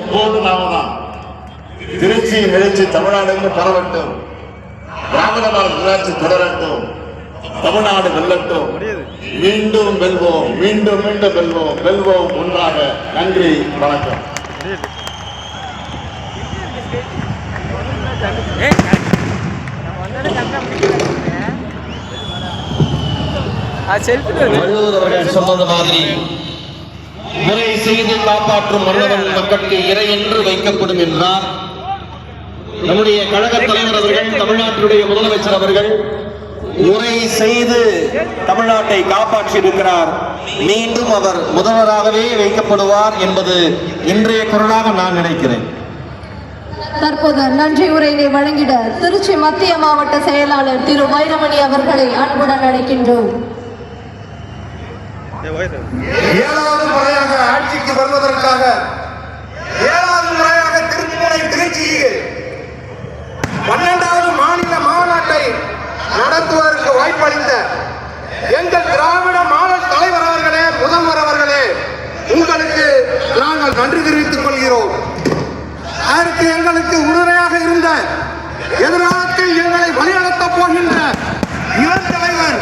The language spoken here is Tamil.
எப்போதும் நாம தான் திருச்சி எழுச்சி தமிழ்நாடு பரவட்டும், திராவிடமான உள்ளாட்சி தொடரட்டும், தமிழ்நாடு வெல்லட்டும், மீண்டும் வெல்வோம், மீண்டும் மீண்டும் வெல்வோம், வெல்வோம் ஒன்றாக. நன்றி, வணக்கம். சொன்னது மாதிரி முறை செய்து காப்பாற்றும் மன்னவன் மக்களுக்கு இறை என்று வைக்கப்படும் என்றார் நம்முடைய கழக தலைவர் அவர்கள், தமிழ்நாட்டுடைய முதலமைச்சர் அவர்கள் முறை செய்து தமிழ்நாட்டை காப்பாற்றி இருக்கிறார். மீண்டும் அவர் முதல்வராகவே வைக்கப்படுவார் என்பது இன்றைய குரலாக நான் நினைக்கிறேன். தற்போது நன்றி உரையினை வழங்கிட திருச்சி மத்திய மாவட்ட செயலாளர் திரு வைரமணி அவர்களை அன்புடன் அழைக்கின்றோம். ஏழாவது முறையாக ஆட்சிக்கு வருவதற்காக, ஏழாவது முறையாக திருச்சியில் 12வது மாநில மாநாட்டை நடத்துவதற்கு வாய்ப்பளித்த எங்கள் திராவிட மாநில தலைவர் அவர்களே, முதல்வர் அவர்களே, உங்களுக்கு நாங்கள் நன்றி தெரிவித்துக் கொள்கிறோம். அதற்கு எங்களுக்கு உறுதுணையாக இருந்த, எதிர்காலத்தில் எங்களை வழிநடத்தப் போகின்ற இளம் தலைவர்